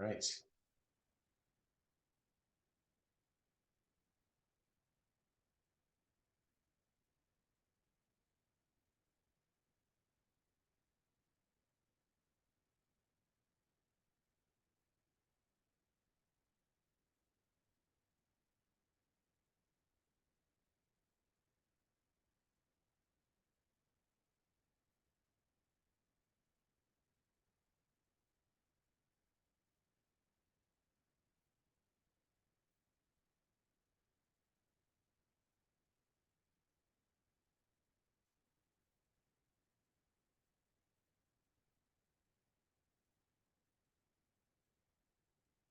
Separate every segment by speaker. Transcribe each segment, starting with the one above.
Speaker 1: Right.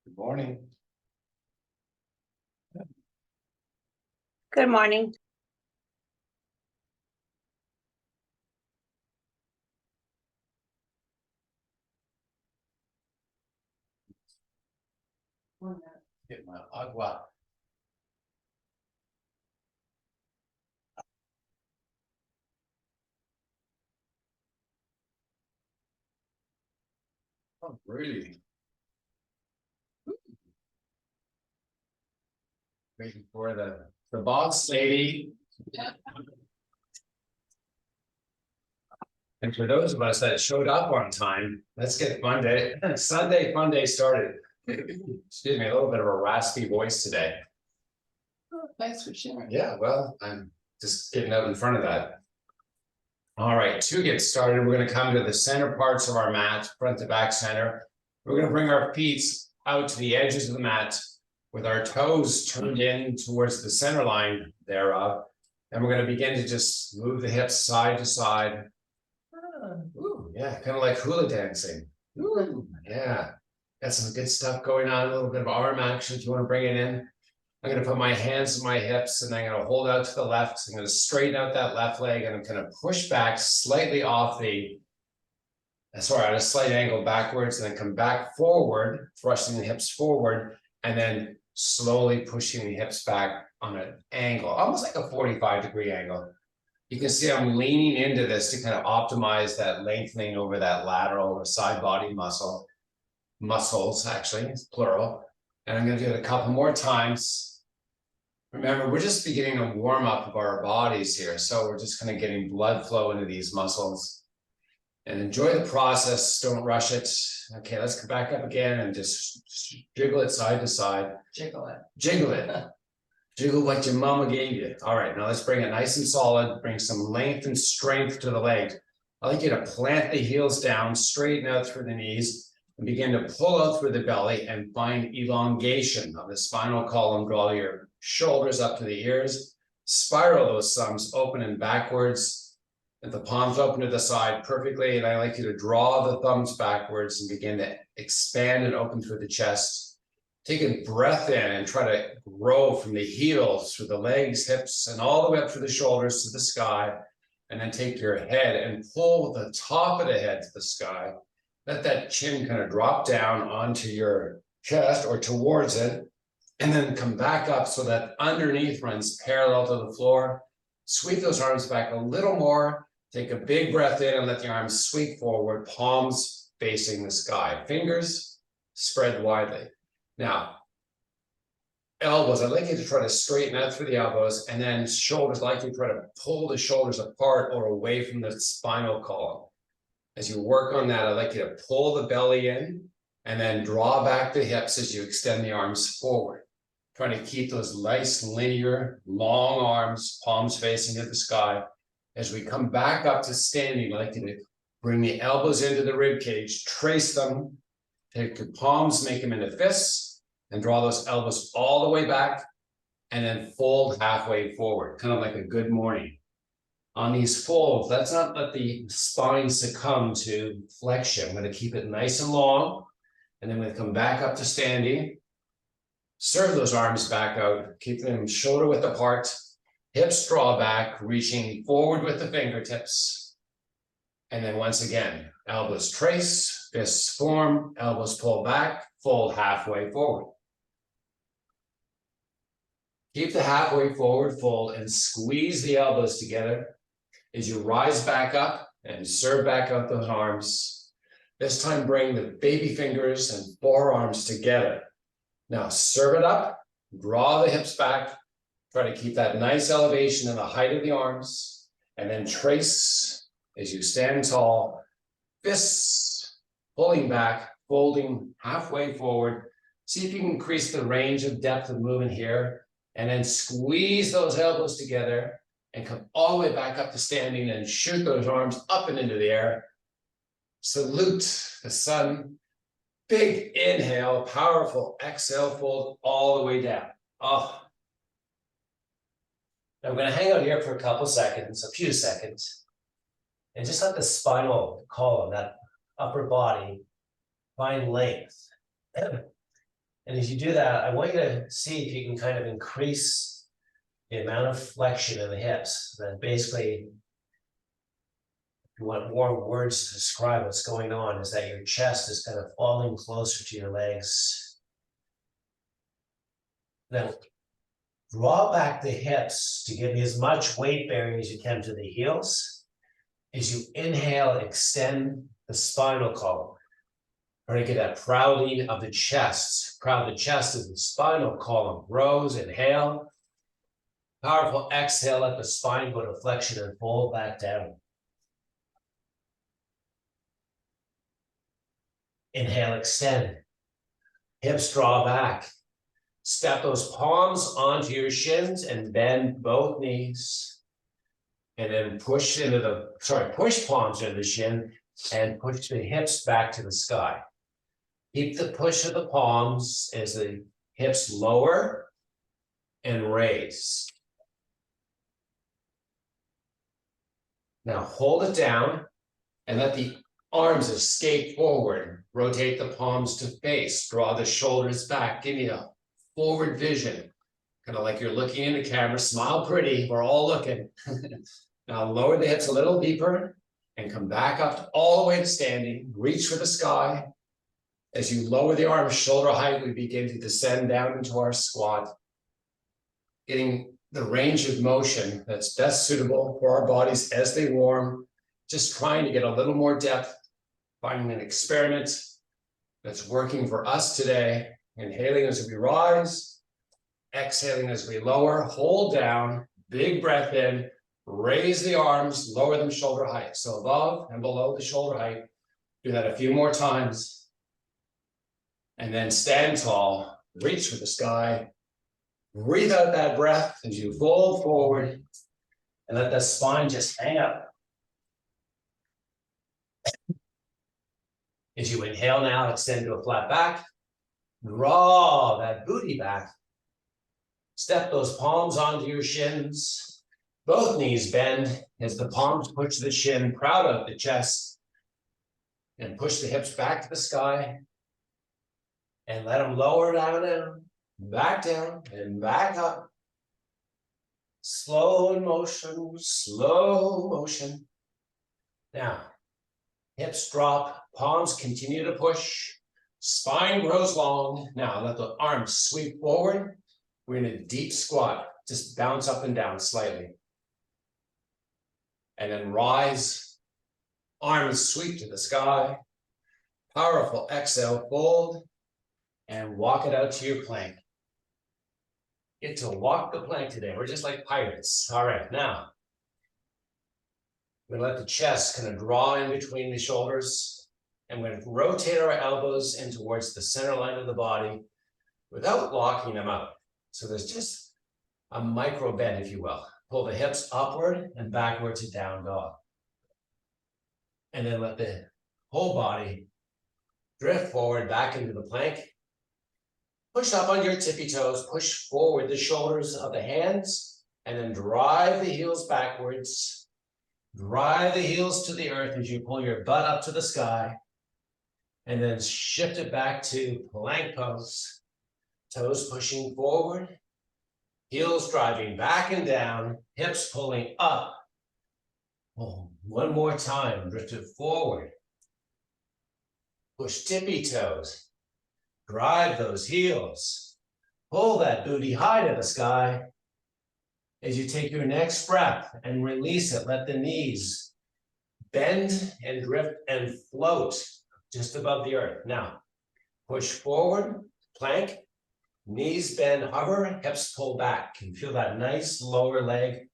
Speaker 1: Good morning.
Speaker 2: Good morning.
Speaker 1: Get my agua. Oh, really? Waiting for the boss lady. And for those of us that showed up on time, let's get Monday, Sunday fun day started. Excuse me, a little bit of a raspy voice today.
Speaker 2: Oh, thanks for sharing.
Speaker 1: Yeah, well, I'm just getting out in front of that. All right, to get started, we're going to come to the center parts of our mat, front to back center. We're going to bring our feet out to the edges of the mat with our toes turned in towards the center line thereof. And we're going to begin to just move the hips side to side. Ooh, yeah, kind of like hula dancing. Ooh, yeah, got some good stuff going on. A little bit of arm action if you want to bring it in. I'm going to put my hands on my hips and I'm going to hold out to the left. I'm going to straighten out that left leg and I'm going to push back slightly off the, sorry, at a slight angle backwards, and then come back forward, thrusting the hips forward, and then slowly pushing the hips back on an angle, almost like a 45-degree angle. You can see I'm leaning into this to kind of optimize that lengthening over that lateral or side body muscles, actually, it's plural. And I'm going to do it a couple more times. Remember, we're just beginning a warm up of our bodies here. So we're just kind of getting blood flow into these muscles. And enjoy the process, don't rush it. Okay, let's come back up again and just jiggle it side to side.
Speaker 2: Jiggle it.
Speaker 1: Jiggle it. Jiggle what your mama gave you. All right, now let's bring it nice and solid. Bring some length and strength to the leg. I'd like you to plant the heels down, straighten out through the knees, and begin to pull out through the belly and find elongation of the spinal column. Draw your shoulders up to the ears. Spiral those thumbs open and backwards. And the palms open to the side perfectly. And I like you to draw the thumbs backwards and begin to expand and open through the chest. Take a breath in and try to grow from the heels through the legs, hips, and all the way up through the shoulders to the sky. And then take your head and pull the top of the head to the sky. Let that chin kind of drop down onto your chest or towards it. And then come back up so that underneath runs parallel to the floor. Sweep those arms back a little more. Take a big breath in and let the arms sweep forward, palms facing the sky. Fingers spread widely. Now, elbows, I'd like you to try to straighten out through the elbows, and then shoulders, like you try to pull the shoulders apart or away from the spinal column. As you work on that, I'd like you to pull the belly in and then draw back the hips as you extend the arms forward. Trying to keep those nice, linear, long arms, palms facing at the sky. As we come back up to standing, I'd like you to bring the elbows into the rib cage, trace them, take your palms, make them into fists, and draw those elbows all the way back, and then fold halfway forward, kind of like a good morning. On these folds, let's not let the spine succumb to flexion. I'm going to keep it nice and long, and then we're going to come back up to standing. Serve those arms back out, keep them shoulder width apart, hips draw back, reaching forward with the fingertips. And then once again, elbows trace, fists form, elbows pull back, fold halfway forward. Keep the halfway forward fold and squeeze the elbows together as you rise back up and serve back out those arms. This time bring the baby fingers and forearms together. Now serve it up, draw the hips back, try to keep that nice elevation in the height of the arms, and then trace as you stand tall, fists pulling back, folding halfway forward. See if you can increase the range of depth of movement here, and then squeeze those elbows together and come all the way back up to standing and shoot those arms up and into the air. Salute the sun. Big inhale, powerful exhale, fold all the way down. Oh. I'm going to hang out here for a couple seconds, a few seconds, and just let the spinal column, that upper body, find length. And as you do that, I want you to see if you can kind of increase the amount of flexion in the hips. Then basically, if you want more words to describe what's going on, is that your chest is kind of falling closer to your legs. Then draw back the hips to give you as much weight bearing as you can to the heels. As you inhale, extend the spinal column. Try to get that prouding of the chest. Proud the chest as the spinal column grows. Inhale. Powerful exhale, let the spine go to flexion and fold back down. Inhale, extend. Hips draw back. Step those palms onto your shins and bend both knees. And then push palms into the shin and push the hips back to the sky. Keep the push of the palms as the hips lower and raise. Now hold it down and let the arms escape forward. Rotate the palms to face. Draw the shoulders back. Give me a forward vision. Kind of like you're looking in the camera. Smile pretty. We're all looking. Now lower the hips a little deeper and come back up all the way to standing. Reach for the sky. As you lower the arms shoulder height, we begin to descend down into our squat. Getting the range of motion that's best suitable for our bodies as they warm. Just trying to get a little more depth. Finding an experiment that's working for us today. Inhaling as we rise. Exhaling as we lower. Hold down. Big breath in. Raise the arms, lower them shoulder height. So above and below the shoulder height. Do that a few more times. And then stand tall, reach for the sky. Breathe out that breath as you fold forward and let the spine just hang up. As you inhale now, extend to a flat back. Draw that booty back. Step those palms onto your shins. Both knees bend as the palms push the shin, proud of the chest. And push the hips back to the sky. And let them lower down, back down, and back up. Slow motion, slow motion. Now, hips drop, palms continue to push. Spine grows long. Now, let the arms sweep forward. We're in a deep squat. Just bounce up and down slightly. And then rise. Arms sweep to the sky. Powerful exhale, fold. And walk it out to your plank. Get to walk the plank today. We're just like pirates. All right, now. We're going to let the chest kind of draw in between the shoulders. And we're going to rotate our elbows in towards the center line of the body without locking them out. So there's just a micro bend, if you will. Pull the hips upward and backward to down dog. And then let the whole body drift forward back into the plank. Push up on your tippy toes, push forward the shoulders of the hands, and then drive the heels backwards. Drive the heels to the earth as you pull your butt up to the sky. And then shift it back to plank pose. Toes pushing forward. Heels driving back and down. Hips pulling up. Oh, one more time, drift it forward. Push tippy toes. Drive those heels. Pull that booty high to the sky. As you take your next breath and release it, let the knees bend and drift and float just above the earth. Now, push forward, plank, knees bend, hover, hips pull back. You feel that nice lower leg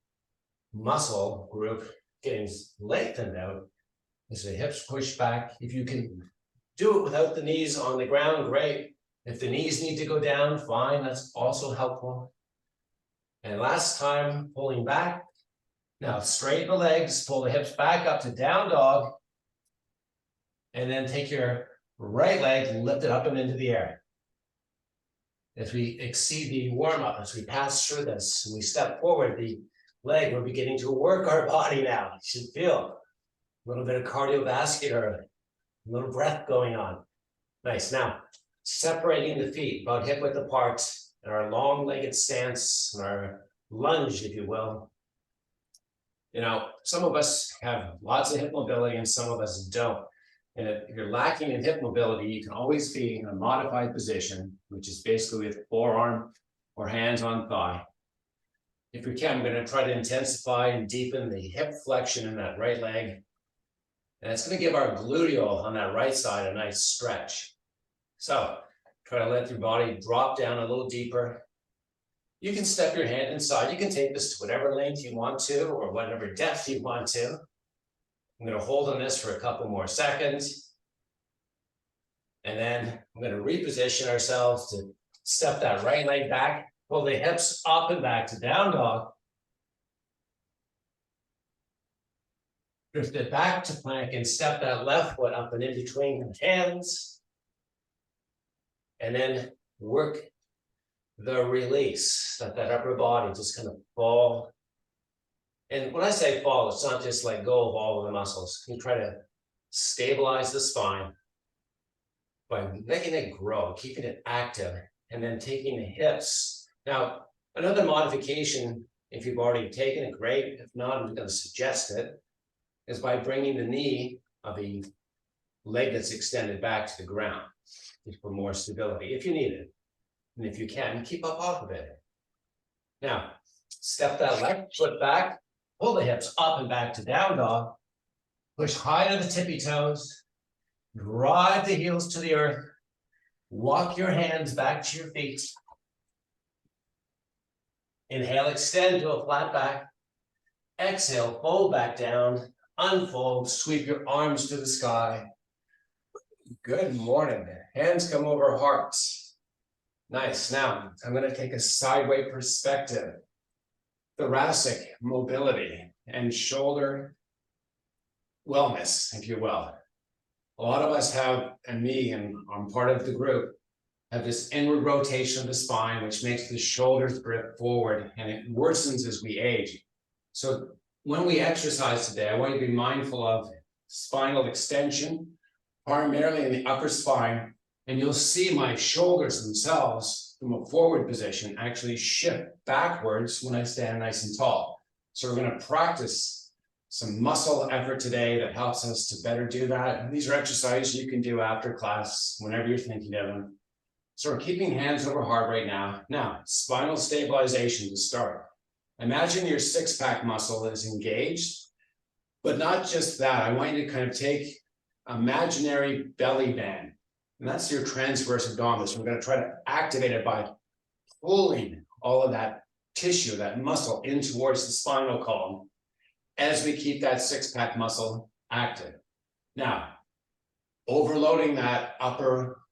Speaker 1: muscle group getting lengthened out as the hips push back. If you can do it without the knees on the ground, great. If the knees need to go down, fine, that's also helpful. And last time, pulling back. Now straighten the legs, pull the hips back up to down dog. And then take your right leg and lift it up and into the air. As we exceed the warm-up, as we pass through this, and we step forward, the leg, we're beginning to work our body now. You should feel a little bit of cardiovascular, a little breath going on. Nice. Now, separating the feet about hip width apart in our long-legged stance, and our lunge, if you will. You know, some of us have lots of hip mobility and some of us don't. And if you're lacking in hip mobility, you can always be in a modified position, which is basically with forearm or hands on thigh. If we can, I'm going to try to intensify and deepen the hip flexion in that right leg. And it's going to give our gluteal on that right side a nice stretch. So try to let your body drop down a little deeper. You can step your hand inside. You can take this to whatever length you want to or whatever depth you want to. I'm going to hold on this for a couple more seconds. And then I'm going to reposition ourselves to step that right leg back, pull the hips up and back to down dog. Drift it back to plank and step that left foot up and in between the hands. And then work the release, let that upper body just kind of fall. And when I say fall, it's not just let go of all of the muscles. You try to stabilize the spine by making it grow, keeping it active, and then taking the hips. Now, another modification, if you've already taken it, great. If not, I'm going to suggest it, is by bringing the knee of the leg that's extended back to the ground for more stability, if you need it. And if you can, keep up off of it. Now, step that left foot back, pull the hips up and back to down dog, push high to the tippy toes, drive the heels to the earth, walk your hands back to your feet. Inhale, extend to a flat back. Exhale, fold back down, unfold, sweep your arms to the sky. Good morning. Hands come over hearts. Nice. Now, I'm going to take a sideways perspective. Thoracic mobility and shoulder wellness, if you will. A lot of us have, and me, and I'm part of the group, have this inward rotation of the spine, which makes the shoulders drift forward, and it worsens as we age. So when we exercise today, I want you to be mindful of spinal extension, primarily in the upper spine, and you'll see my shoulders themselves from a forward position actually shift backwards when I stand nice and tall. So we're going to practice some muscle effort today that helps us to better do that. And these are exercises you can do after class, whenever you're thinking of them. So we're keeping hands over heart right now. Now, spinal stabilization to start. Imagine your six-pack muscle is engaged, but not just that. I want you to kind of take imaginary belly band, and that's your transverse abdominis. We're going to try to activate it by pulling all of that tissue, that muscle, in towards the spinal column as we keep that six-pack muscle active. Now, overloading that upper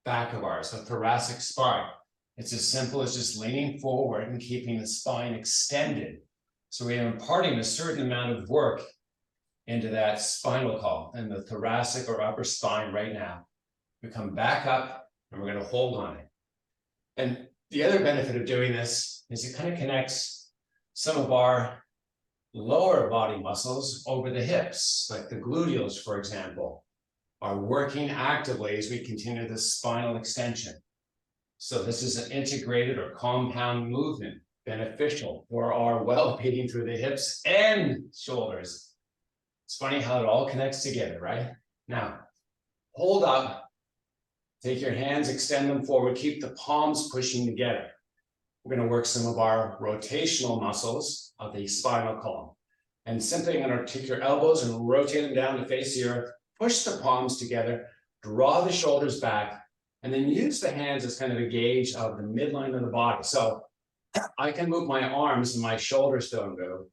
Speaker 1: back of ours, the thoracic spine. It's as simple as just leaning forward and keeping the spine extended. So we are imparting a certain amount of work into that spinal column and the thoracic or upper spine right now. We come back up and we're going to hold on it. And the other benefit of doing this is it kind of connects some of our lower body muscles over the hips, like the gluteals, for example, are working actively as we continue the spinal extension. So this is an integrated or compound movement, beneficial for our well-being through the hips and shoulders. It's funny how it all connects together, right? Now, hold up, take your hands, extend them forward, keep the palms pushing together. We're going to work some of our rotational muscles of the spinal column. And simply going to take your elbows and rotate them down to face the earth, push the palms together, draw the shoulders back, and then use the hands as kind of a gauge of the midline of the body. So I can move my arms and my shoulders don't move.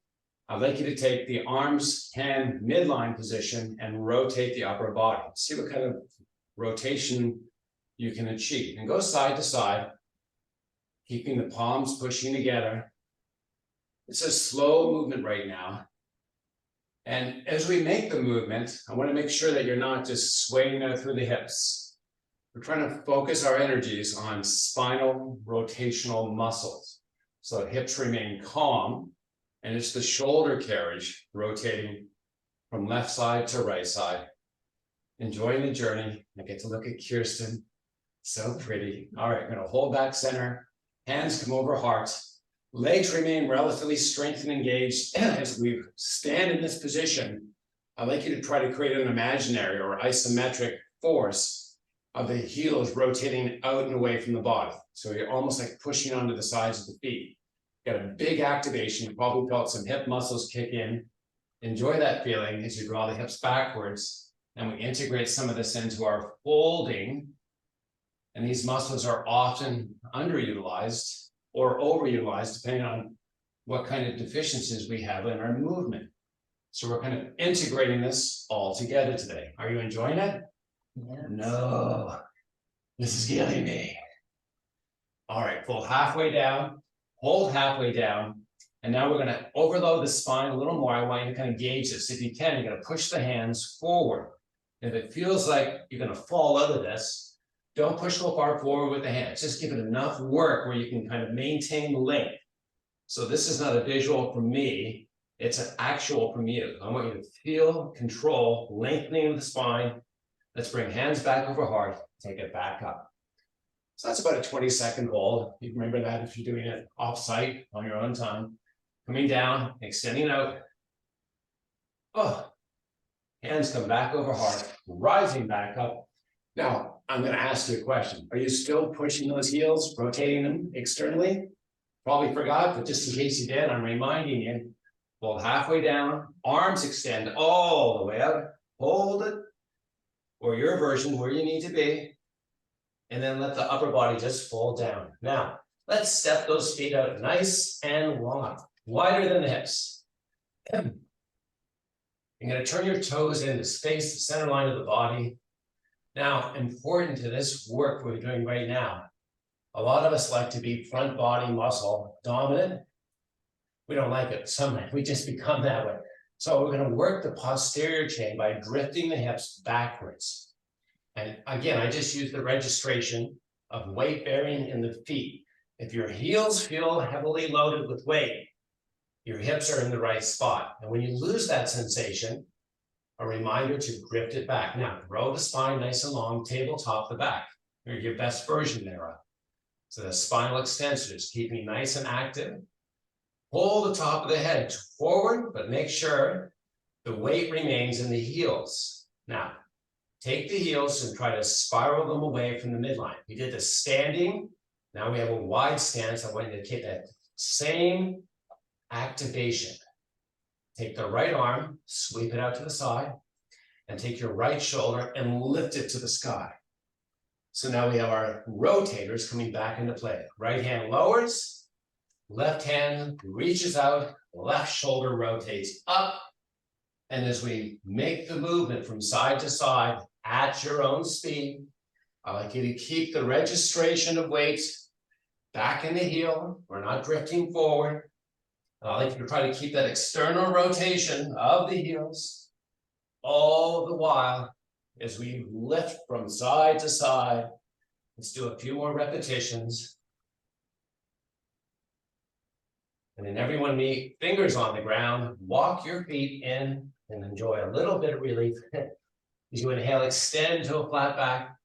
Speaker 1: I'd like you to take the arms, hand, midline position and rotate the upper body. See what kind of rotation you can achieve. And go side to side, keeping the palms pushing together. It's a slow movement right now. And as we make the movement, I want to make sure that you're not just swaying out through the hips. We're trying to focus our energies on spinal rotational muscles. So hips remain calm, and it's the shoulder carriage rotating from left side to right side. Enjoying the journey. I get to look at Kirsten. So pretty. All right, we're going to hold back center. Hands come over heart. Legs remain relatively straight and engaged. As we stand in this position, I'd like you to try to create an imaginary or isometric force of the heels rotating out and away from the body. So you're almost like pushing onto the sides of the feet. Got a big activation. You probably felt some hip muscles kick in. Enjoy that feeling as you draw the hips backwards. And we integrate some of this into our folding. And these muscles are often underutilized or overutilized, depending on what kind of deficiencies we have in our movement. So we're kind of integrating this all together today. Are you enjoying it?
Speaker 2: Yes.
Speaker 1: No, this is killing me. All right, pull halfway down, hold halfway down, and now we're gonna overload the spine a little more. I want you to kind of gauge this. If you can, you're gonna push the hands forward. If it feels like you're gonna fall out of this, don't push so far forward with the hands. Just give it enough work where you can kind of maintain length. So this is not a visual from me, it's an actual from you. I want you to feel, control, lengthening of the spine. Let's bring hands back over heart, take it back up. So that's about a 20-second hold. You can remember that if you're doing it off-site on your own time. Coming down, extending out. Oh, hands come back over heart, rising back up. Now, I'm going to ask you a question. Are you still pushing those heels, rotating them externally? Probably forgot, but just in case you did, I'm reminding you. Fold halfway down, arms extend all the way out. Hold it, or your version where you need to be. And then let the upper body just fold down. Now, let's step those feet out nice and long, wider than the hips. You're going to turn your toes in to space the center line of the body. Now, important to this work we're doing right now, a lot of us like to be front body muscle dominant. We don't like it. Sometimes we just become that way. So we're going to work the posterior chain by drifting the hips backwards. And again, I just use the registration of weight bearing in the feet. If your heels feel heavily loaded with weight, your hips are in the right spot. And when you lose that sensation, a reminder to drift it back. Now, grow the spine nice and long, tabletop the back. You're your best version thereof. So the spinal extensors, keeping nice and active. Pull the top of the head forward, but make sure the weight remains in the heels. Now, take the heels and try to spiral them away from the midline. We did the standing. Now we have a wide stance. I want you to keep that same activation. Take the right arm, sweep it out to the side, and take your right shoulder and lift it to the sky. So now we have our rotators coming back into play. Right hand lowers, left hand reaches out, left shoulder rotates up. And as we make the movement from side to side at your own speed, I'd like you to keep the registration of weight back in the heel. We're not drifting forward. I like you to try to keep that external rotation of the heels all the while as we lift from side to side. Let's do a few more repetitions. And then everyone meet fingers on the ground, walk your feet in and enjoy a little bit of relief. As you inhale, extend to a flat back,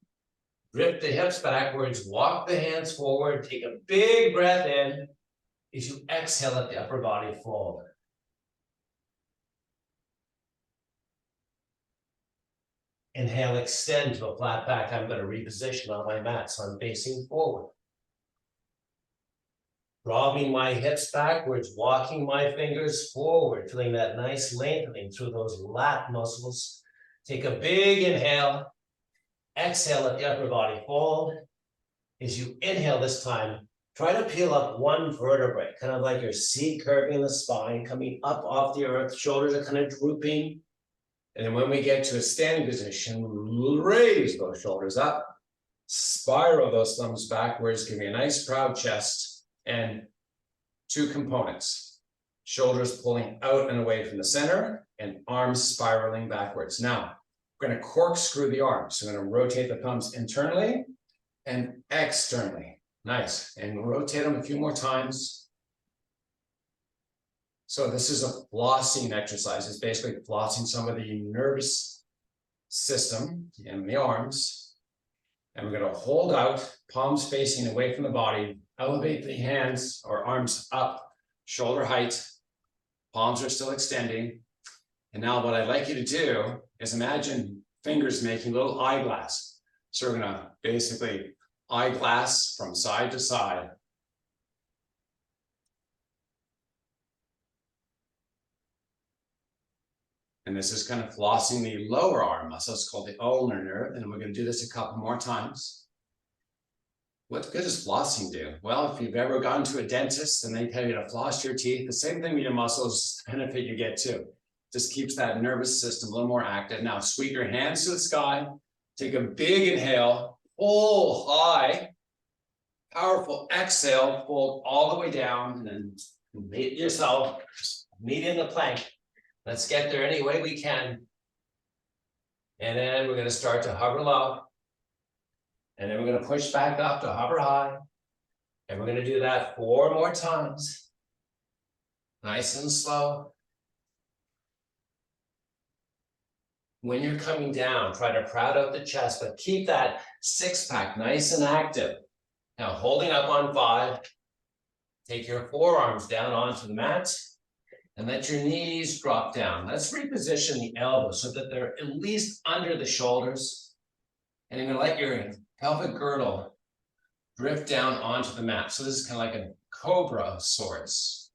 Speaker 1: drift the hips backwards, walk the hands forward, take a big breath in. As you exhale, let the upper body fold. Inhale, extend to a flat back. I'm going to reposition on my mat, so I'm facing forward. Drawing my hips backwards, walking my fingers forward, feeling that nice lengthening through those lat muscles. Take a big inhale.
Speaker 3: exhale, let the upper body fold. As you inhale this time, try to peel up one vertebrae, kind of like your C curving the spine, coming up off the earth, shoulders are kind of drooping. And then when we get to a standing position, raise those shoulders up, spiral those thumbs backwards, give me a nice proud chest, and two components. Shoulders pulling out and away from the center, and arms spiraling backwards. Now, we're going to corkscrew the arms. So I'm going to rotate the thumbs internally and externally. Nice. And rotate them a few more times. So this is a flossing exercise. It's basically flossing some of the nervous system in the arms. And we're going to hold out, palms facing away from the body, elevate the hands or arms up, shoulder height, palms are still extending. And now what I'd like you to do is imagine fingers making little eyeglass. So we're going to basically eyeglass from side to side. And this is kind of flossing the lower arm muscles called the ulnar nerve. And we're going to do this a couple more times. What good does flossing do? Well, if you've ever gone to a dentist and they tell you to floss your teeth, the same thing with your muscles, benefit you get too. Just keeps that nervous system a little more active. Now, sweep your hands to the sky. Take a big inhale. Pull high. Powerful exhale. Fold all the way down. And then meet yourself. Meet in the plank. Let's get there any way we can. And then we're going to start to hover low. And then we're going to push back up to hover high. And we're going to do that 4 more times. Nice and slow. When you're coming down, try to proud out the chest, but keep that six-pack nice and active. Now, holding up on 5, take your forearms down onto the mat and let your knees drop down. Let's reposition the elbows so that they're at least under the shoulders. And you're going to let your pelvic girdle drift down onto the mat. So this is kind of like a cobra of sorts.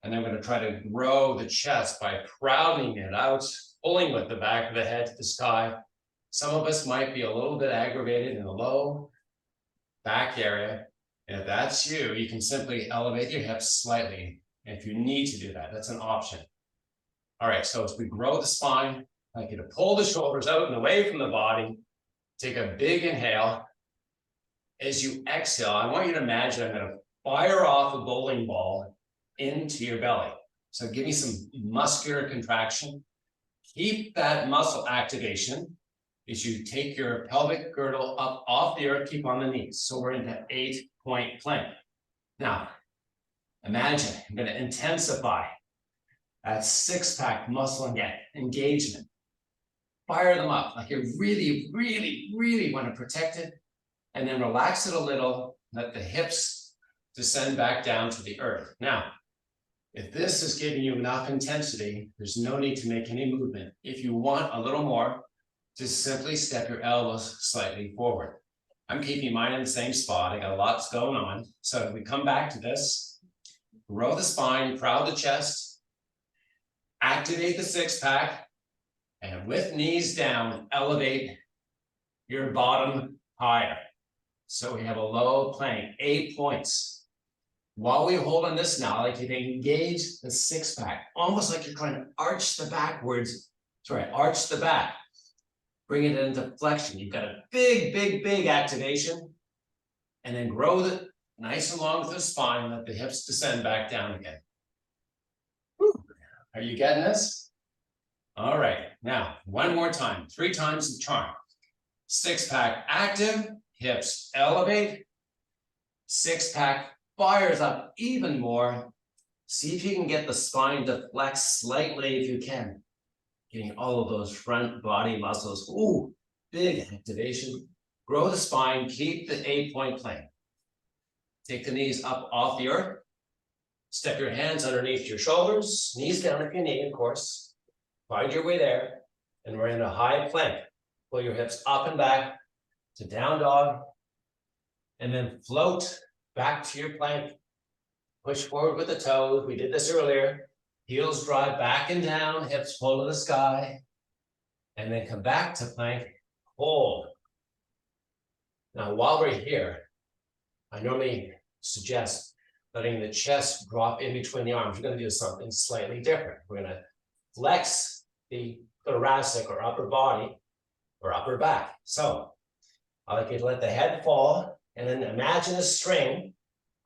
Speaker 3: And then we're going to try to grow the chest by crowding it out, pulling with the back of the head to the sky. Some of us might be a little bit aggravated in the low back area. And if that's you, you can simply elevate your hips slightly. And if you need to do that, that's an option. All right, so as we grow the spine, I'd like you to pull the shoulders out and away from the body. Take a big inhale. As you exhale, I want you to imagine I'm going to fire off a bowling ball into your belly. So give me some muscular contraction. Keep that muscle activation as you take your pelvic girdle up off the earth, keep on the knees. So we're into 8-point plank. Now, imagine I'm going to intensify that six-pack muscle engagement. Fire them up like you really, really, really want to protect it. And then relax it a little. Let the hips descend back down to the earth. Now, if this is giving you enough intensity, there's no need to make any movement. If you want a little more, just simply step your elbows slightly forward. I'm keeping mine in the same spot. I got lots going on. So if we come back to this, grow the spine, proud the chest, activate the six-pack, and with knees down, elevate your bottom higher. So we have a low plank, 8 points. While we hold on this now, like you engage the six-pack, almost like you're trying to arch the backwards. Sorry, arch the back. Bring it into flexion. You've got a big, big, big activation. And then grow it nice and long with the spine. Let the hips descend back down again. Whew. Are you getting this? All right, now, one more time, 3 times the charm. Six-pack active, hips elevate. Six-pack fires up even more. See if you can get the spine to flex slightly if you can. Getting all of those front body muscles. Ooh, big activation. Grow the spine, keep the 8-point plank. Take the knees up off the earth. Step your hands underneath your shoulders, knees down if you need, of course. Find your way there, and we're in a high plank. Pull your hips up and back to down dog, and then float back to your plank. Push forward with the toes. We did this earlier. Heels drive back and down, hips pull to the sky, and then come back to plank. Hold. Now, while we're here, I normally suggest letting the chest drop in between the arms. We're gonna do something slightly different. We're gonna flex the thoracic or upper body or upper back. So I like you to let the head fall and then imagine a string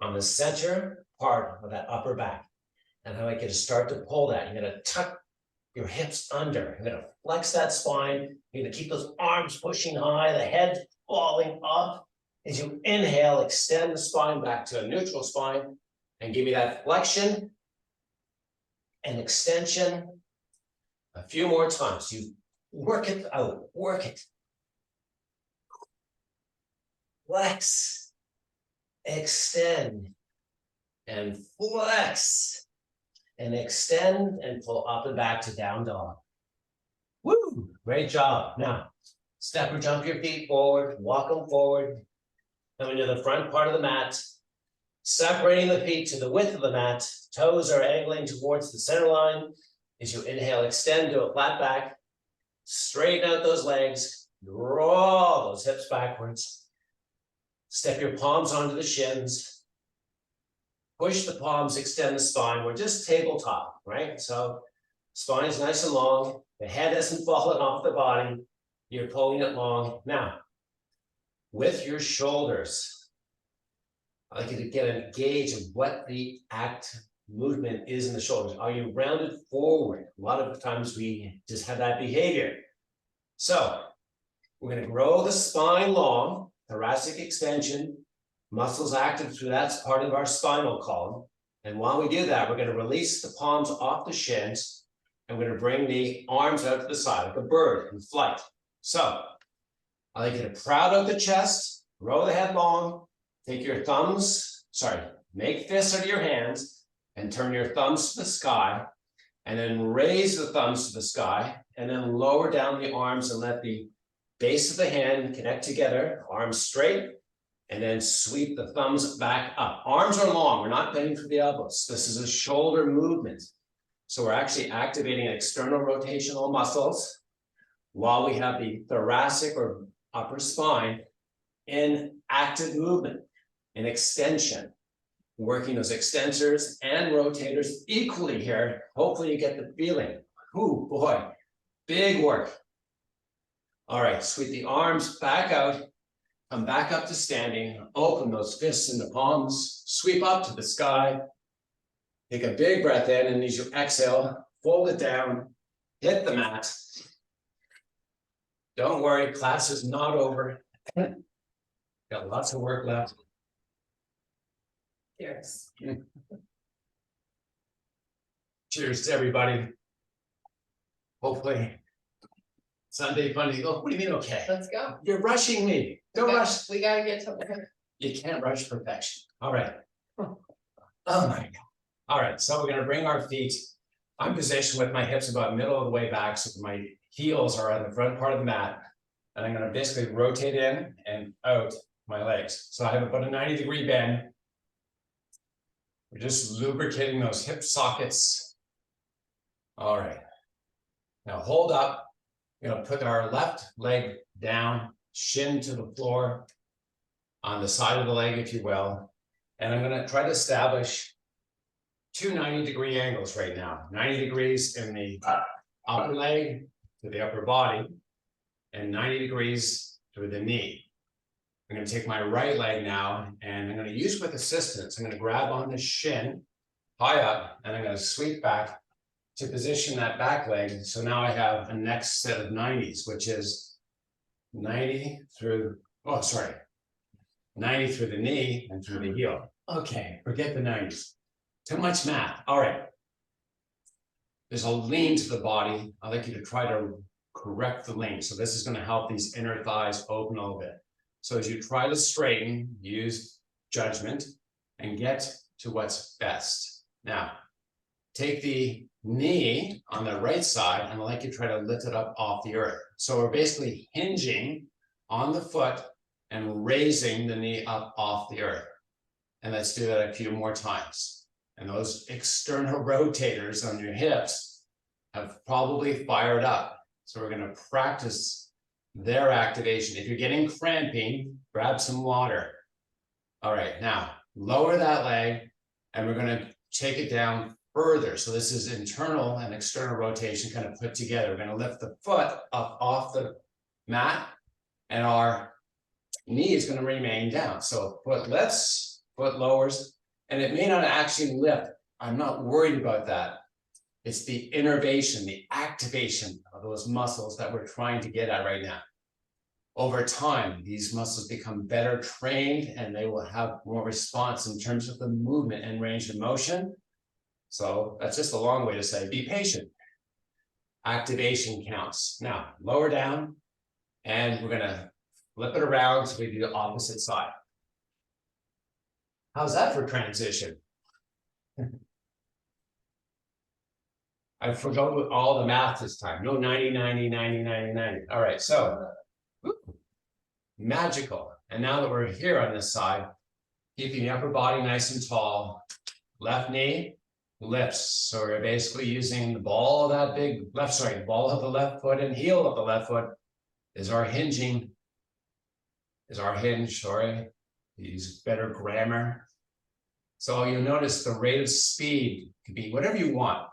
Speaker 3: on the center part of that upper back. And I like you to start to pull that. You're gonna tuck your hips under. You're gonna flex that spine. You're gonna keep those arms pushing high, the head falling up. As you inhale, extend the spine back to a neutral spine and give me that flexion and extension. A few more times. You work it out, work it. Flex, extend, and flex, and extend, and pull up and back to down dog. Woo, great job. Now, step or jump your feet forward, walk them forward. Coming to the front part of the mat, separating the feet to the width of the mat, toes are angling towards the center line. As you inhale, extend to a flat back, straighten out those legs, draw those hips backwards, step your palms onto the shins, push the palms, extend the spine. We're just tabletop, right? So spine is nice and long, the head hasn't fallen off the body, you're pulling it long. Now, with your shoulders, I'd like you to get a gauge of what the movement is in the shoulders. Are you rounded forward? A lot of times we just have that behavior. So we're going to grow the spine long, thoracic extension, muscles active through that part of our spinal column. And while we do that, we're going to release the palms off the shins and we're going to bring the arms out to the side like a bird in flight. So I like you to proud out the chest, grow the head long, take your thumbs, make fists out of your hands and turn your thumbs to the sky and then raise the thumbs to the sky and then lower down the arms and let the base of the hand connect together, arms straight, and then sweep the thumbs back up. Arms are long, we're not bending through the elbows. This is a shoulder movement. So we're actually activating external rotational muscles while we have the thoracic or upper spine in active movement, in extension, working those extensors and rotators equally here. Hopefully you get the feeling. Ooh, boy, big work. All right, sweep the arms back out, come back up to standing, open those fists into palms, sweep up to the sky, take a big breath in, and as you exhale, fold it down, hit the mat. Don't worry, class is not over. Got lots of work left.
Speaker 2: Cheers.
Speaker 1: Cheers to everybody. Hopefully, Sunday funny. Oh, what do you mean, okay?
Speaker 2: Let's go.
Speaker 1: You're rushing me. Don't rush.
Speaker 2: We gotta get to.
Speaker 1: You can't rush perfection. All right. Oh my God. All right, so we're gonna bring our feet. I'm positioned with my hips about middle of the way back, so my heels are on the front part of the mat. And I'm gonna basically rotate in and out my legs. So I have about a 90-degree bend. We're just lubricating those hip sockets. All right. Now hold up. We're gonna put our left leg down, shin to the floor, on the side of the leg, if you will. And I'm gonna try to establish two 90-degree angles right now. 90 degrees in the upper leg to the upper body, and 90 degrees to the knee. I'm going to take my right leg now, and I'm going to use with assistance. I'm going to grab on the shin, high up, and I'm going to sweep back to position that back leg. So now I have a next set of 90s, which is 90 through, 90 through the knee and through the heel. Okay, forget the 90s. Too much math. All right. There's a lean to the body. I'd like you to try to correct the lean. So this is going to help these inner thighs open a little bit. So as you try to straighten, use judgment and get to what's best. Now, take the knee on the right side and I'd like you to try to lift it up off the earth. So we're basically hinging on the foot and raising the knee up off the earth. And let's do that a few more times. And those external rotators on your hips have probably fired up. So we're going to practice their activation. If you're getting cramping, grab some water. All right, now lower that leg and we're gonna take it down further. So this is internal and external rotation kind of put together. We're gonna lift the foot up off the mat and our knee is gonna remain down. So foot lifts, foot lowers, and it may not actually lift. I'm not worried about that. It's the innervation, the activation of those muscles that we're trying to get at right now. Over time, these muscles become better trained and they will have more response in terms of the movement and range of motion. So that's just a long way to say, be patient. Activation counts. Now, lower down, and we're gonna flip it around so we do the opposite side. How's that for transition? I forgot all the math this time. No 90, 90, 90, 90, 90. All right, so magical. And now that we're here on this side, keeping the upper body nice and tall, left knee lifts. So we're basically using the ball of that big left, the ball of the left foot and heel of the left foot is our hinging, use better grammar. So you'll notice the rate of speed could be whatever you want.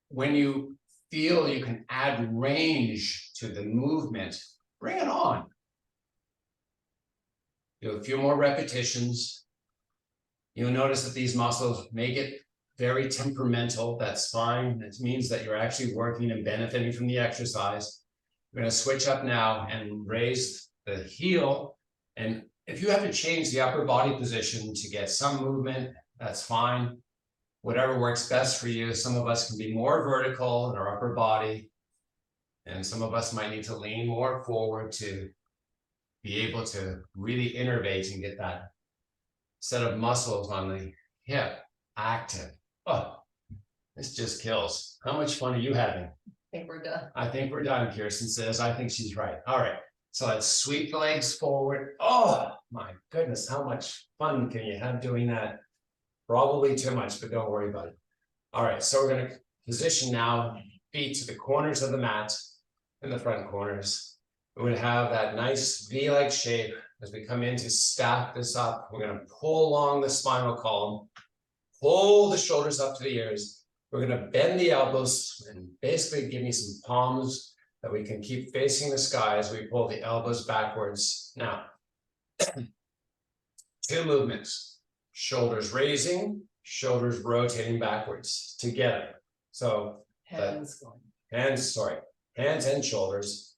Speaker 1: When you feel you can add range to the movement, bring it on. Do a few more repetitions. You'll notice that these muscles may get very temperamental. That's fine. It means that you're actually working and benefiting from the exercise. We're going to switch up now and raise the heel. And if you have to change the upper body position to get some movement, that's fine. Whatever works best for you. Some of us can be more vertical in our upper body, and some of us might need to lean more forward to be able to really innervate and get that set of muscles on the hip active. Oh, this just kills. How much fun are you having?
Speaker 2: I think we're done.
Speaker 1: I think we're done, Kirsten says. I think she's right. All right, so let's sweep the legs forward. Oh my goodness, how much fun can you have doing that? Probably too much, but don't worry about it. All right, so we're going to position now, feet to the corners of the mat in the front corners. We're going to have that nice V-like shape as we come in to stack this up. We're going to pull along the spinal column, pull the shoulders up to the ears. We're going to bend the elbows and basically give me some palms that we can keep facing the sky as we pull the elbows backwards. Now, two movements. Shoulders raising, shoulders rotating backwards together. So
Speaker 2: Hands
Speaker 1: hands and shoulders,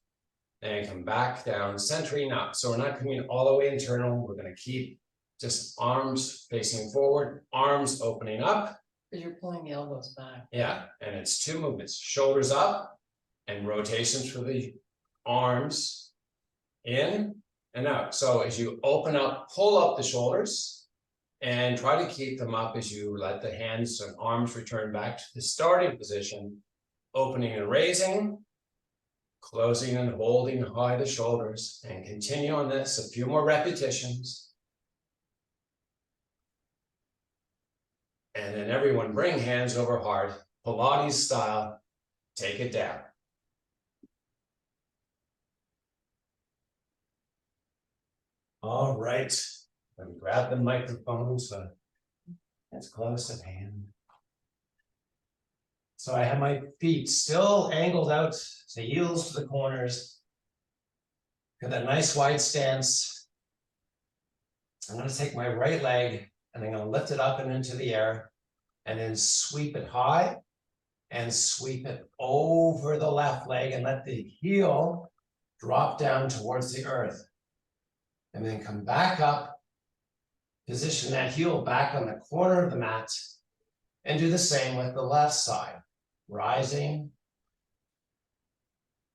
Speaker 1: and come back down, centering up. So we're not coming all the way internal. We're going to keep just arms facing forward, arms opening up.
Speaker 2: Because you're pulling the elbows back.
Speaker 1: Yeah, and it's two movements, shoulders up and rotations for the arms in and out. So as you open up, pull up the shoulders, and try to keep them up as you let the hands and arms return back to the starting position, opening and raising, closing and holding high the shoulders, and continue on this, a few more repetitions. And then everyone bring hands over heart, Pilates style, take it down. All right. Let me grab the microphone so it's close at hand. So I have my feet still angled out, the heels to the corners. Got that nice wide stance. I'm going to take my right leg and I'm going to lift it up and into the air and then sweep it high and sweep it over the left leg and let the heel drop down towards the earth. And then come back up. Position that heel back on the corner of the mat and do the same with the left side. Rising.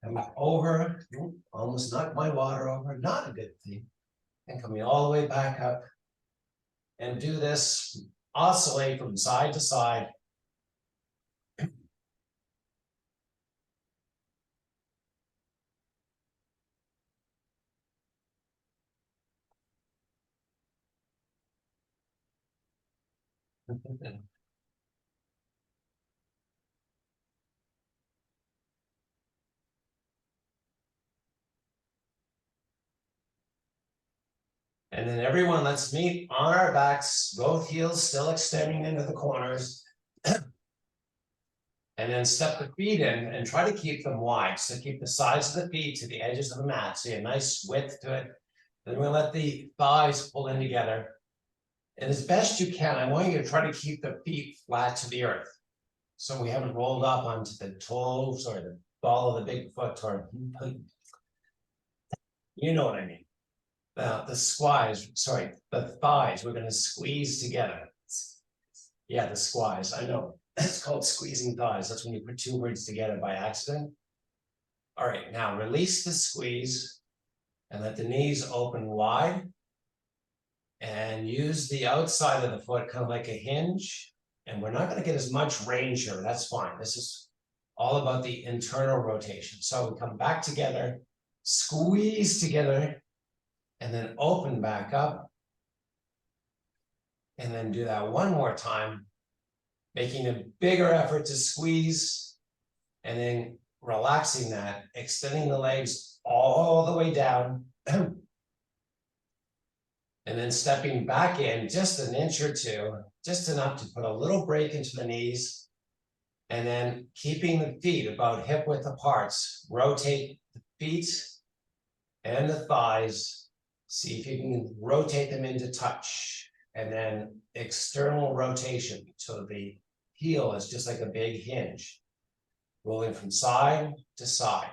Speaker 1: Come back over. Almost knocked my water over. Not a good thing. And coming all the way back up. And do this. Oscillate from side to side.
Speaker 3: And then everyone, let's meet on our backs, both heels still extending into the corners. And then step the feet in and try to keep them wide. So keep the sides of the feet to the edges of the mat. So you have a nice width to it. Then we're gonna let the thighs pull in together. And as best you can, I want you to try to keep the feet flat to the earth. So we haven't rolled up onto the toes or the ball of the big foot or you know what I mean. The thighs, we're gonna squeeze together. Yeah, the squeeze, I know. It's called squeezing thighs. That's when you put two words together by accident. All right, now release the squeeze and let the knees open wide. And use the outside of the foot kind of like a hinge. And we're not going to get as much range here. That's fine. This is all about the internal rotation. So we come back together, squeeze together, and then open back up. And then do that one more time, making a bigger effort to squeeze, and then relaxing that, extending the legs all the way down. And then stepping back in just an inch or two, just enough to put a little break into the knees. And then keeping the feet about hip width apart. Rotate the feet and the thighs. See if you can rotate them into touch. And then external rotation. So the heel is just like a big hinge. Rolling from side to side.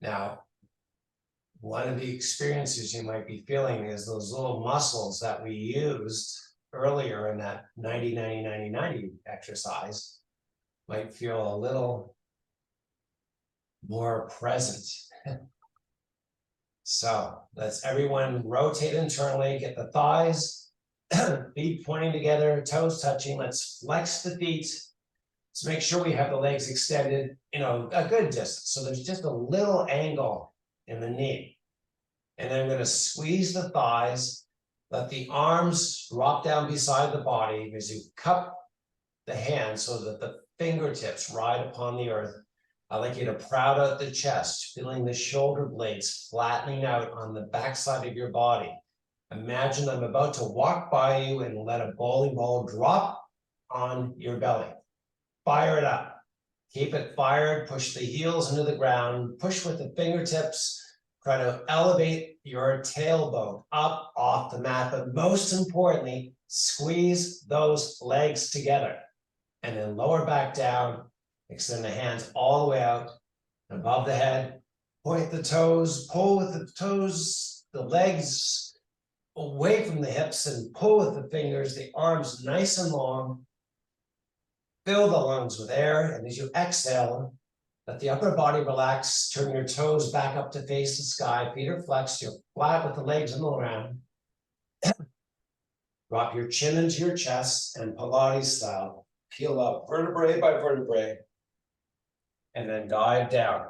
Speaker 3: Now, one of the experiences you might be feeling is those little muscles that we used earlier in that 90-90-90-90 exercise might feel a little more present. So let's everyone rotate internally, get the thighs, feet pointing together, toes touching. Let's flex the feet. Let's make sure we have the legs extended, a good distance. So there's just a little angle in the knee. And then I'm going to squeeze the thighs, let the arms drop down beside the body as you cup the hands so that the fingertips ride upon the earth. I'd like you to proud out the chest, feeling the shoulder blades flattening out on the backside of your body. Imagine I'm about to walk by you and let a bowling ball drop on your belly. Fire it up. Keep it fired, push the heels into the ground, push with the fingertips. Try to elevate your tailbone up off the mat, but most importantly, squeeze those legs together and then lower back down, extend the hands all the way out above the head, point the toes, pull with the toes, the legs away from the hips and pull with the fingers, the arms nice and long, fill the lungs with air, and as you exhale, let the upper body relax, turn your toes back up to face the sky, feet are flexed, you're flat with the legs in the ground. Drop your chin into your chest and Pilates style, peel up vertebrae by vertebrae, and then dive down.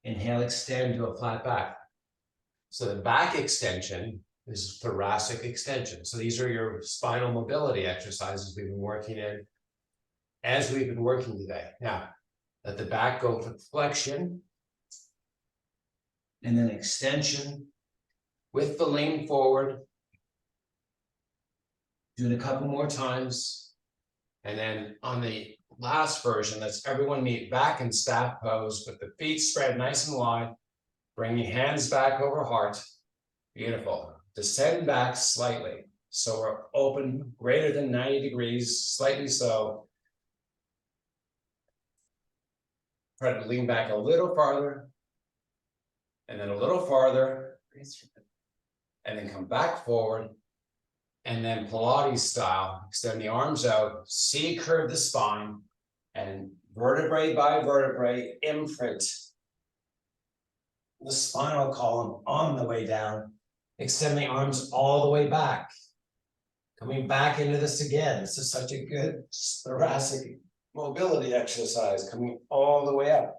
Speaker 3: Inhale, extend to a flat back. So the back extension is thoracic extension. So these are your spinal mobility exercises we've been working in as we've been working today. Now, let the back go for flexion and then extension with the lean forward. Do it a couple more times. And then on the last version, let's everyone meet back in staff pose with the feet spread nice and wide. Bring your hands back over heart. Beautiful. Descend back slightly. So we're open greater than 90 degrees, slightly so. Try to lean back a little farther. And then a little farther. And then come back forward. And then Pilates style, extend the arms out, C-curve the spine, and vertebrae by vertebrae imprint the spinal column on the way down. Extend the arms all the way back. Coming back into this again. This is such a good thoracic mobility exercise, coming all the way up.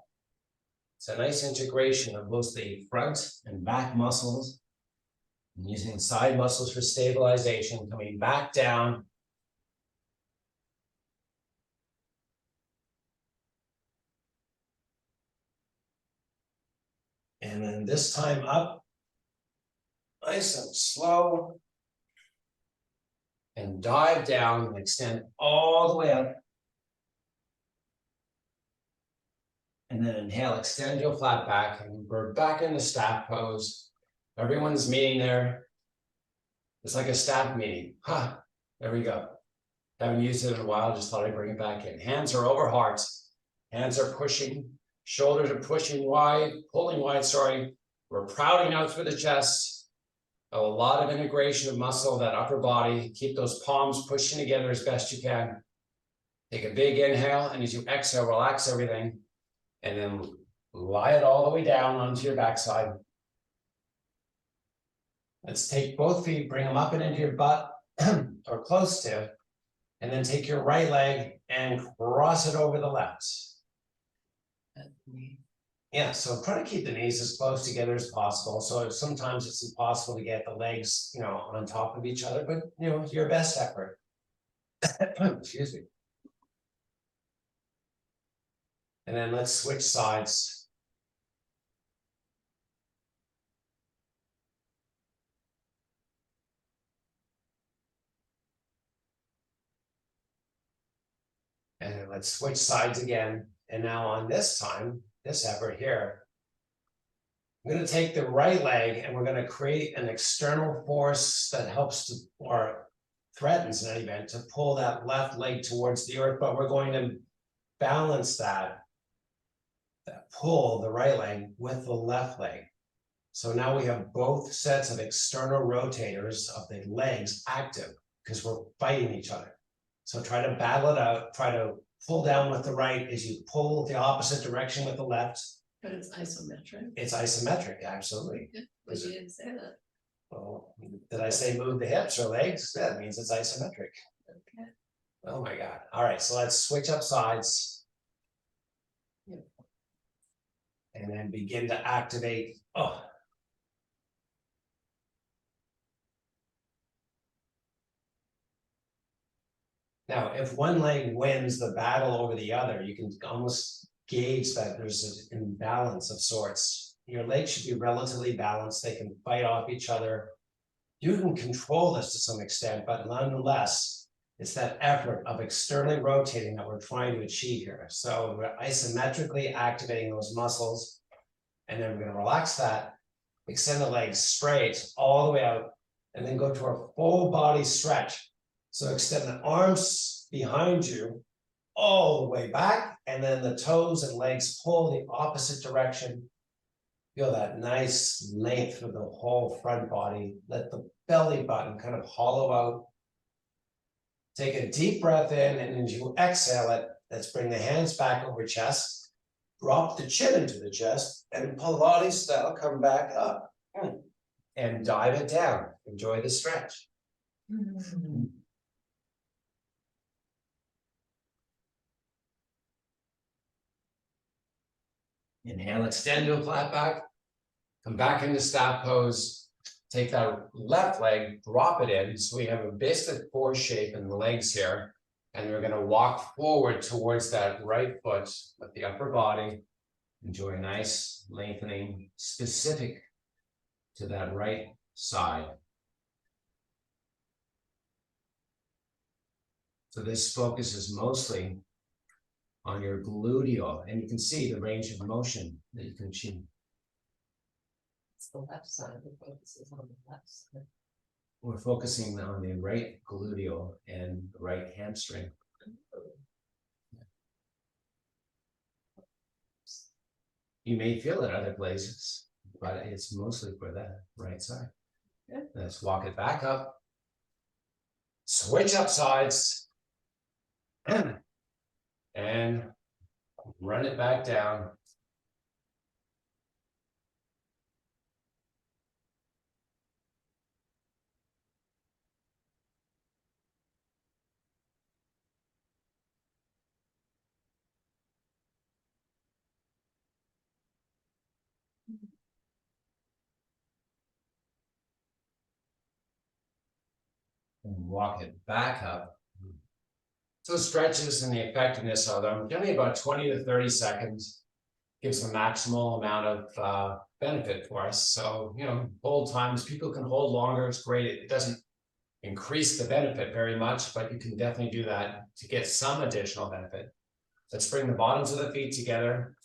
Speaker 3: It's a nice integration of both the front and back muscles. And using side muscles for stabilization, coming back down.
Speaker 1: And then this time up. Nice and slow. And dive down and extend all the way up. And then inhale, extend your flat back, and we're back in the staff pose. Everyone's meeting there. It's like a staff meeting. There we go. Haven't used it in a while, just thought I'd bring it back in. Hands are over hearts. Hands are pushing. Shoulders are pushing wide, pulling wide, sorry. We're crowding out through the chest. A lot of integration of muscle, that upper body. Keep those palms pushing together as best you can. Take a big inhale, and as you exhale, relax everything. And then lie it all the way down onto your backside. Let's take both feet, bring them up and into your butt, or close to, and then take your right leg and cross it over the left. Yeah, so try to keep the knees as close together as possible. So sometimes it's impossible to get the legs, on top of each other, but your best effort. Excuse me. And then let's switch sides. And then let's switch sides again. And now on this time, this effort here, I'm going to take the right leg and we're going to create an external force that helps to, or threatens in any event, to pull that left leg towards the earth, but we're going to balance that pull, the right leg, with the left leg. So now we have both sets of external rotators of the legs active because we're fighting each other. So try to battle it out, try to pull down with the right as you pull the opposite direction with the left.
Speaker 2: But it's isometric.
Speaker 1: It's isometric, absolutely.
Speaker 2: But you didn't say that.
Speaker 1: Well, did I say move the hips or legs? That means it's isometric.
Speaker 2: Okay.
Speaker 1: Oh my God. All right, so let's switch up sides. And then begin to activate. Now, if one leg wins the battle over the other, you can almost gauge that there's an imbalance of sorts. Your legs should be relatively balanced. They can fight off each other. You can control this to some extent, but nonetheless, it's that effort of externally rotating that we're trying to achieve here. So we're isometrically activating those muscles, and then we're going to relax that, extend the legs straight all the way out, and then go to our full body stretch. So extend the arms behind you all the way back, and then the toes and legs pull the opposite direction. Feel that nice length through the whole front body. Let the belly button kind of hollow out. Take a deep breath in, and as you exhale it, let's bring the hands back over chest. Drop the chin into the chest, and Pilates style, come back up. And dive it down. Enjoy the stretch. Inhale, extend to a flat back. Come back into staff pose. Take that left leg, drop it in. So we have a basic four shape in the legs here. And we're going to walk forward towards that right foot with the upper body. Enjoy a nice lengthening specific to that right side. So this focus is mostly on your gluteal, and you can see the range of motion that you can achieve.
Speaker 2: It's the left side. The focus is on the left side.
Speaker 1: We're focusing on the right gluteal and the right hamstring. You may feel it other places, but it's mostly for that right side.
Speaker 2: Okay.
Speaker 1: Let's walk it back up. Switch up sides. And run it back down. And walk it back up. So stretches and the effectiveness of them, generally about 20 to 30 seconds. gives the maximal amount of benefit for us. So, you know, hold times, people can hold longer, it's great. It doesn't increase the benefit very much, but you can definitely do that to get some additional benefit. Let's bring the bottoms of the feet together.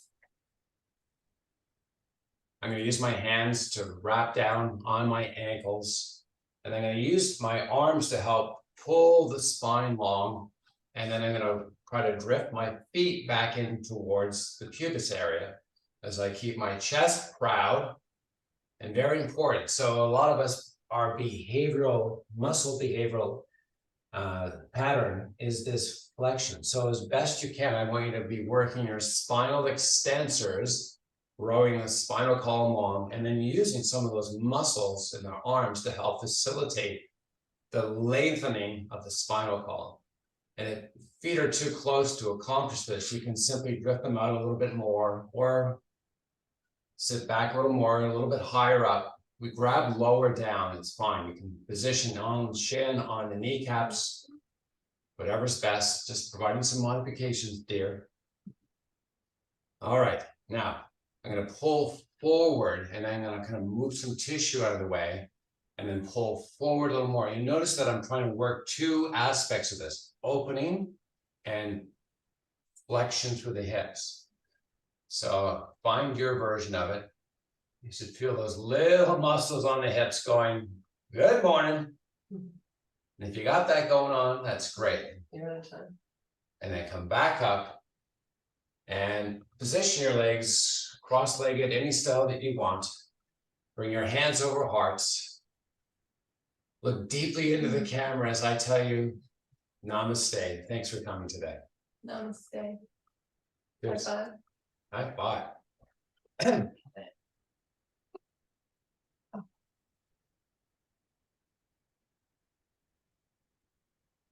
Speaker 1: I'm going to use my hands to wrap down on my ankles, and I'm going to use my arms to help pull the spine long, and then I'm going to try to drift my feet back in towards the pubis area as I keep my chest proud, and very important. So a lot of us, our muscle behavioral pattern is this flexion. So as best you can, I want you to be working your spinal extensors, rowing the spinal column long, and then using some of those muscles in our arms to help facilitate the lengthening of the spinal column. And if feet are too close to accomplish this, you can simply drift them out a little bit more, or sit back a little more, a little bit higher up. We grab lower down, it's fine. You can position on the shin, on the kneecaps, whatever's best, just providing some modifications, dear. All right, now I'm going to pull forward, and I'm going to kind of move some tissue out of the way, and then pull forward a little more. You notice that I'm trying to work two aspects of this: opening and flexion through the hips. So find your version of it. You should feel those little muscles on the hips going, good morning. And if you got that going on, that's great.
Speaker 2: You're out of time.
Speaker 1: And then come back up and position your legs cross-legged, any style that you want. Bring your hands over hearts. Look deeply into the camera as I tell you, namaste. Thanks for coming today.
Speaker 2: Namaste.
Speaker 1: Good.
Speaker 2: Bye-bye.
Speaker 1: High five.